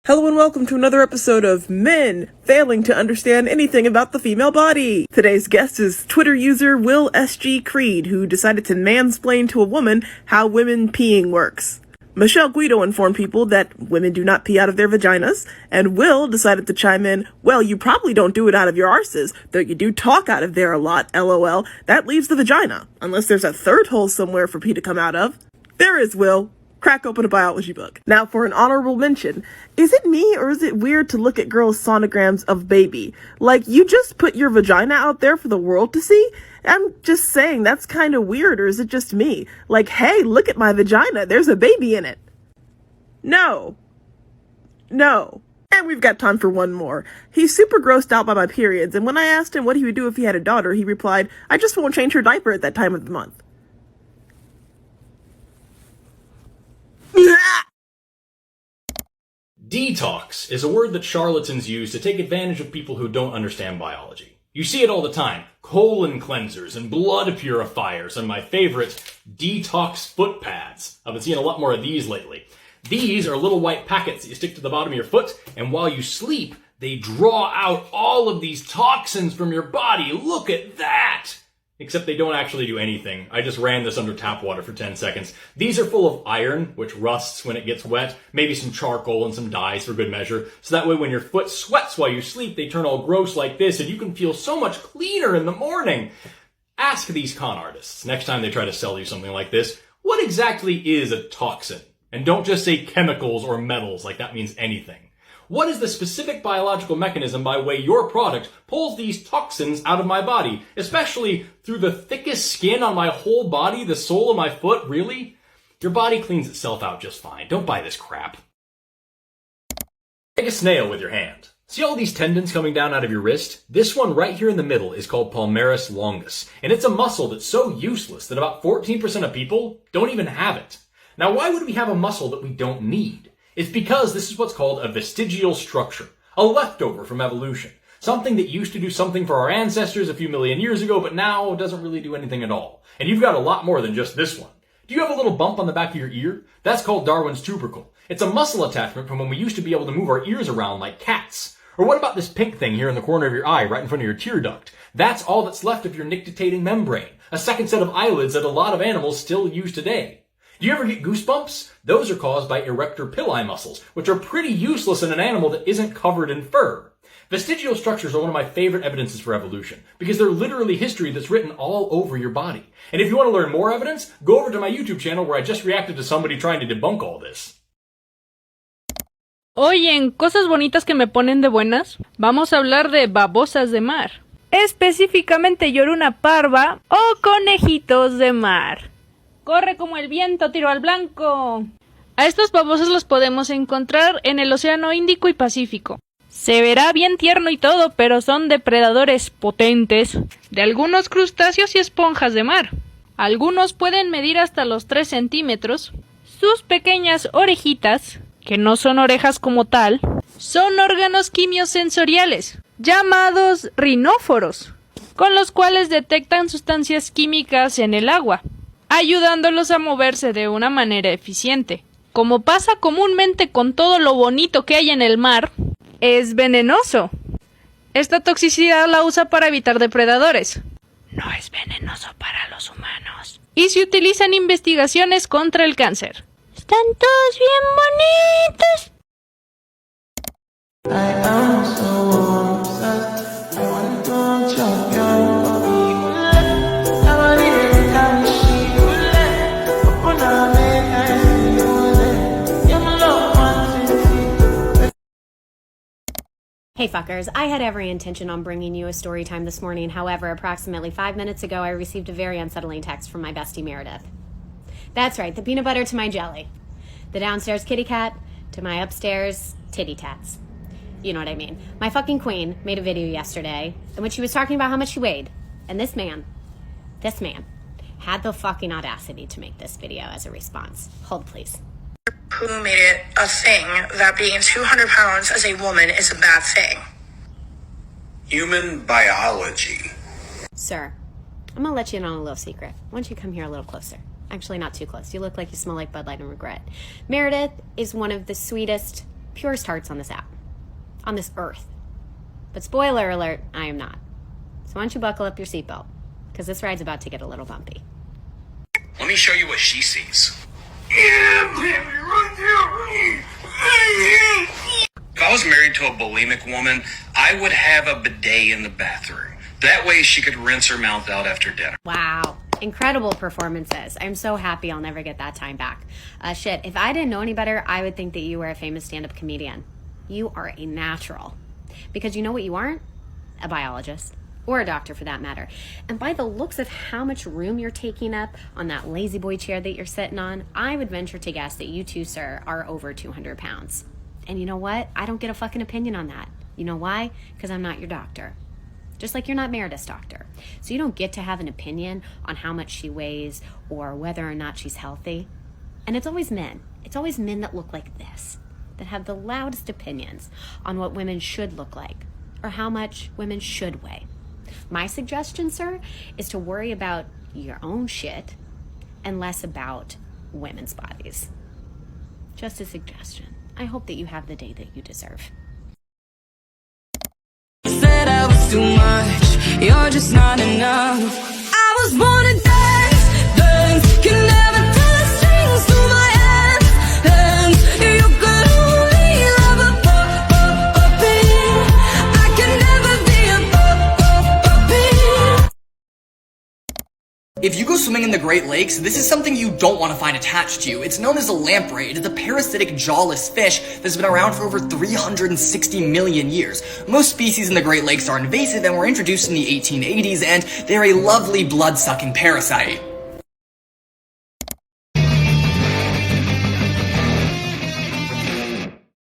Hello and welcome to another episode of Men Failing to Understand Anything About the Female Body. Today's guest is Twitter user Will S.G. Creed, who decided to mansplain to a woman how women peeing works. Michelle Guido informed people that women do not pee out of their vaginas, and Will decided to chime in, well, you probably don't do it out of your arses, though you do talk out of there a lot, lol. That leaves the vagina, unless there's a third hole somewhere for pee to come out of. There is, Will. Crack open a biology book. Now for an honorable mention. Is it me or is it weird to look at girls' sonograms of baby? Like, you just put your vagina out there for the world to see? I'm just saying, that's kind of weird, or is it just me? Like, hey, look at my vagina, there's a baby in it. No. And we've got time for one more. He's super grossed out by my periods, and when I asked him what he would do if he had a daughter, he replied, I just won't change her diaper at that time of the month. Detox is a word that charlatans use to take advantage of people who don't understand biology. You see it all the time. Colon cleansers and blood purifiers and my favorite, detox foot pads. I've been seeing a lot more of these lately. These are little white packets that you stick to the bottom of your foot, and while you sleep, they draw out all of these toxins from your body. Look at that! Except they don't actually do anything. I just ran this under tap water for 10 seconds. These are full of iron, which rusts when it gets wet, maybe some charcoal and some dyes for good measure, so that way when your foot sweats while you sleep, they turn all gross like this, and you can feel so much cleaner in the morning. Ask these con artists, next time they try to sell you something like this, what exactly is a toxin? And don't just say chemicals or metals like that means anything. What is the specific biological mechanism by way your product pulls these toxins out of my body, especially through the thickest skin on my whole body, the sole of my foot? Really? Your body cleans itself out just fine. Don't buy this crap. Take a snail with your hand. See all these tendons coming down out of your wrist? This one right here in the middle is called palmaris longus, and it's a muscle that's so useless that about 14% of people don't even have it. Now, why would we have a muscle that we don't need? It's because this is what's called a vestigial structure, a leftover from evolution. Something that used to do something for our ancestors a few million years ago, but now doesn't really do anything at all. And you've got a lot more than just this one. Do you have a little bump on the back of your ear? That's called Darwin's tubercle. It's a muscle attachment from when we used to be able to move our ears around like cats. Or what about this pink thing here in the corner of your eye, right in front of your tear duct? That's all that's left of your nictitating membrane, a second set of eyelids that a lot of animals still use today. Do you ever get goosebumps? Those are caused by erector pili muscles, which are pretty useless in an animal that isn't covered in fur. Vestigial structures are one of my favorite evidences for evolution, because they're literally history that's written all over your body. And if you want to learn more evidence, go over to my YouTube channel where I just reacted to somebody trying to debunk all this. Hoy en Cosas Bonitas que me ponen de buenas, vamos a hablar de babosas de mar. Específicamente lloruna parva o conejitos de mar. ¡Corre como el viento, tiro al blanco! A estos babosos los podemos encontrar en el Océano Índico y Pacífico. Se verá bien tierno y todo, pero son depredadores potentes de algunos crustáceos y esponjas de mar. Algunos pueden medir hasta los 3 centímetros. Sus pequeñas orejitas, que no son orejas como tal, son órganos quimiosensoriales, llamados rinóforos, con los cuales detectan sustancias químicas en el agua, ayudándolos a moverse de una manera eficiente. Como pasa comúnmente con todo lo bonito que hay en el mar, es venenoso. Esta toxicidad la usa para evitar depredadores. No es venenoso para los humanos. Y se utiliza en investigaciones contra el cáncer. ¡Están todos bien bonitos! Hey fuckers, I had every intention on bringing you a story time this morning. However, approximately 5 minutes ago, I received a very unsettling text from my bestie Meredith. That's right, the peanut butter to my jelly. The downstairs kitty cat to my upstairs titty tats. You know what I mean. My fucking queen made a video yesterday in which she was talking about how much she weighed. And this man had the fucking audacity to make this video as a response. Hold please. Who made it a thing that being 200 pounds as a woman is a bad thing? Human biology. Sir, I'm gonna let you in on a little secret. Why don't you come here a little closer? Actually, not too close. You look like you smell like Bud Light and regret. Meredith is one of the sweetest purest hearts on this app, on this earth. But spoiler alert, I am not. So why don't you buckle up your seatbelt, because this ride's about to get a little bumpy. Let me show you what she sees. If I was married to a bulimic woman, I would have a bidet in the bathroom. That way she could rinse her mouth out after dinner. Wow. Incredible performances. I'm so happy I'll never get that time back. Shit, if I didn't know any better, I would think that you were a famous stand-up comedian. You are a natural. Because you know what you aren't? A biologist. Or a doctor, for that matter. And by the looks of how much room you're taking up on that lazy boy chair that you're sitting on, I would venture to guess that you too, sir, are over 200 pounds. And you know what? I don't get a fucking opinion on that. You know why? Because I'm not your doctor. Just like you're not Meredith's doctor. So you don't get to have an opinion on how much she weighs or whether or not she's healthy. And it's always men. It's always men that look like this, that have the loudest opinions on what women should look like or how much women should weigh. My suggestion, sir, is to worry about your own shit and less about women's bodies. Just a suggestion. I hope that you have the day that you deserve. Said I was too much, you're just not enough. I was born to dance, can never tell the strings to my hands. You could only love a puppy. I can never be a puppy. If you go swimming in the Great Lakes, this is something you don't want to find attached to you. It's known as a lamprey. It is a parasitic jawless fish that's been around for over 360 million years. Most species in the Great Lakes are invasive and were introduced in the 1880s, and they're a lovely blood-sucking parasite.